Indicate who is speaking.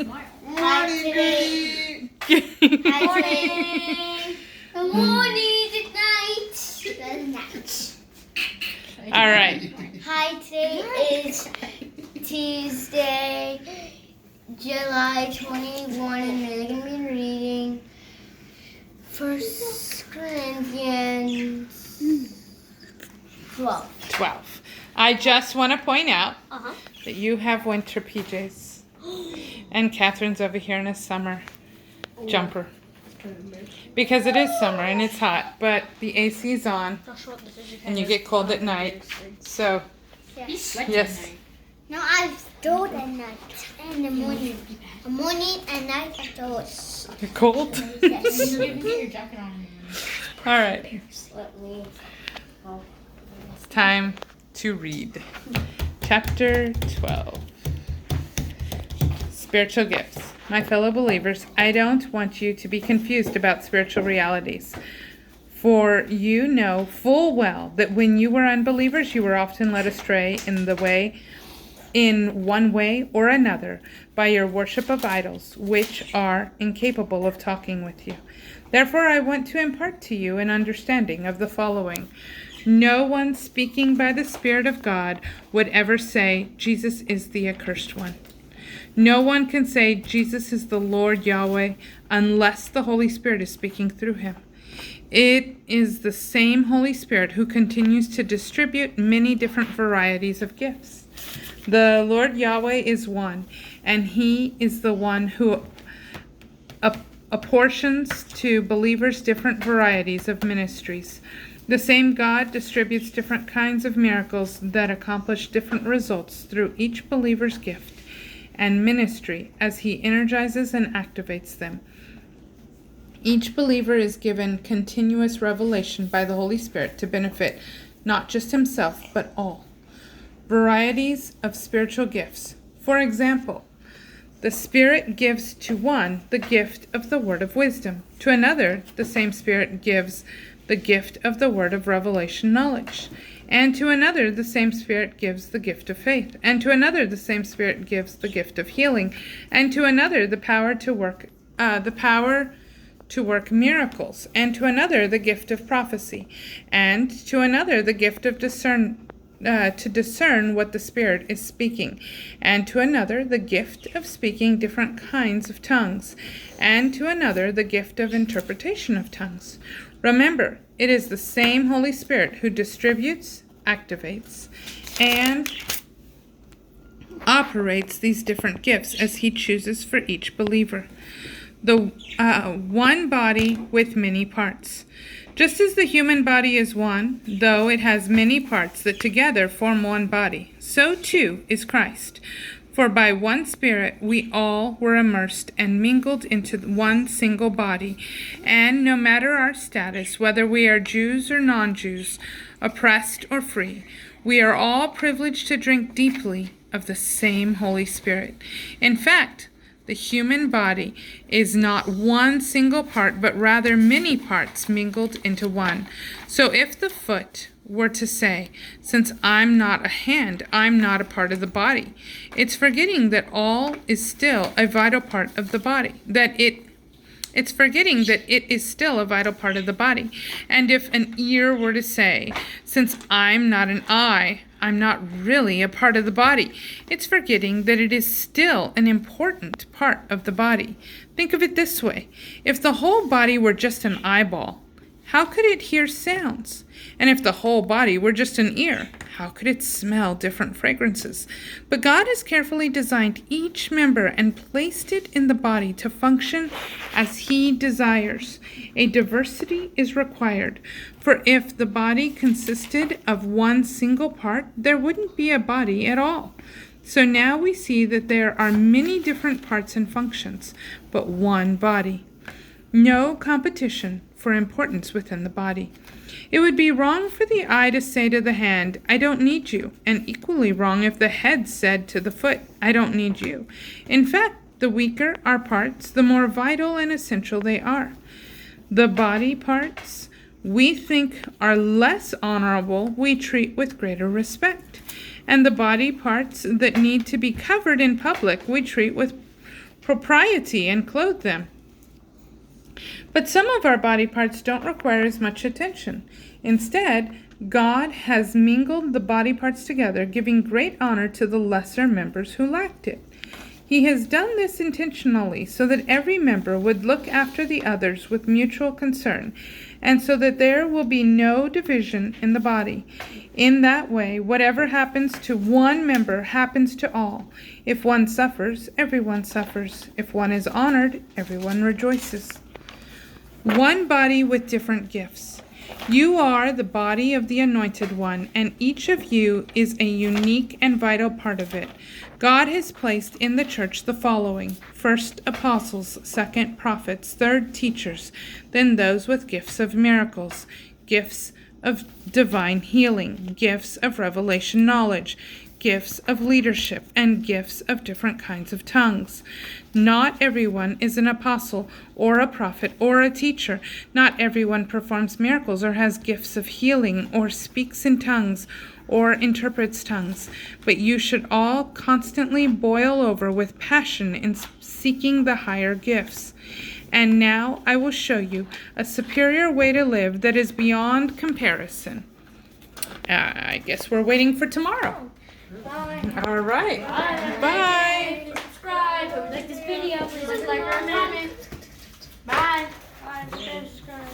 Speaker 1: Smile.
Speaker 2: Morning, Kristy.
Speaker 3: Morning. Good morning. Good night. Good night.
Speaker 4: All right.
Speaker 3: Hi, today is Tuesday, July 21, and we're going to be reading 1 Corinthians 12.
Speaker 4: 12. I just want to point out
Speaker 3: Uh-huh.
Speaker 4: that you have winter PJs. And Catherine's over here in a summer jumper. Because it is summer and it's hot, but the AC's on and you get cold at night. So,
Speaker 1: He's sweating
Speaker 4: yes.
Speaker 1: tonight.
Speaker 3: No, I stole at night and the morning. The morning and night I stole.
Speaker 4: You're cold?
Speaker 3: Yes.
Speaker 1: You didn't get your jacket on, man.
Speaker 4: All right.
Speaker 3: Let me.
Speaker 4: It's time to read. Chapter 12. Spiritual gifts. My fellow believers, I don't want you to be confused about spiritual realities. For you know full well that when you were unbelievers, you were often led astray in one way or another by your worship of idols, which are incapable of talking with you. Therefore, I want to impart to you an understanding of the following. No one speaking by the Spirit of God would ever say, Jesus is the accursed one. No one can say Jesus is the Lord Yahweh unless the Holy Spirit is speaking through him. It is the same Holy Spirit who continues to distribute many different varieties of gifts. The Lord Yahweh is one, and he is the one who apportions to believers different varieties of ministries. The same God distributes different kinds of miracles that accomplish different results through each believer's gift and ministry as he energizes and activates them. Each believer is given continuous revelation by the Holy Spirit to benefit not just himself, but all. Varieties of spiritual gifts. For example, the Spirit gives to one the gift of the word of wisdom. To another, the same Spirit gives the gift of the word of revelation knowledge. And to another, the same Spirit gives the gift of faith. And to another, the same Spirit gives the gift of healing. And to another, the power to work miracles. And to another, the gift of prophecy. And to another, the gift of discern what the Spirit is speaking. And to another, the gift of speaking different kinds of tongues. And to another, the gift of interpretation of tongues. Remember, it is the same Holy Spirit who distributes, activates, and operates these different gifts as he chooses for each believer. The one body with many parts. Just as the human body is one, though it has many parts that together form one body, so too is Christ. For by one Spirit we all were immersed and mingled into one single body, and no matter our status, whether we are Jews or non-Jews, oppressed or free, we are all privileged to drink deeply of the same Holy Spirit. In fact, the human body is not one single part, but rather many parts mingled into one. So if the foot were to say, since I'm not a hand, I'm not a part of the body, it's forgetting that all is still a vital part of the body, it's forgetting that it is still a vital part of the body. And if an ear were to say, since I'm not an eye, I'm not really a part of the body, it's forgetting that it is still an important part of the body. Think of it this way. If the whole body were just an eyeball, how could it hear sounds? And if the whole body were just an ear, how could it smell different fragrances? But God has carefully designed each member and placed it in the body to function as he desires. A diversity is required, for if the body consisted of one single part, there wouldn't be a body at all. So now we see that there are many different parts and functions, but one body. No competition for importance within the body. It would be wrong for the eye to say to the hand, I don't need you, and equally wrong if the head said to the foot, I don't need you. In fact, the weaker our parts, the more vital and essential they are. The body parts we think are less honorable, we treat with greater respect. And the body parts that need to be covered in public, we treat with propriety and clothe them. But some of our body parts don't require as much attention. Instead, God has mingled the body parts together, giving great honor to the lesser members who lacked it. He has done this intentionally so that every member would look after the others with mutual concern, and so that there will be no division in the body. In that way, whatever happens to one member happens to all. If one suffers, everyone suffers. If one is honored, everyone rejoices. One body with different gifts. You are the body of the Anointed One, and each of you is a unique and vital part of it. God has placed in the church the following: first, apostles; second, prophets; third, teachers; then those with gifts of miracles, gifts of divine healing, gifts of revelation knowledge, gifts of leadership, and gifts of different kinds of tongues. Not everyone is an apostle or a prophet or a teacher. Not everyone performs miracles or has gifts of healing or speaks in tongues or interprets tongues. But you should all constantly boil over with passion in seeking the higher gifts. And now I will show you a superior way to live that is beyond comparison. I guess we're waiting for tomorrow.
Speaker 3: Bye.
Speaker 4: All right. Bye.
Speaker 1: Subscribe. Like this video. Please like our comment. Bye.
Speaker 3: Bye. Subscribe.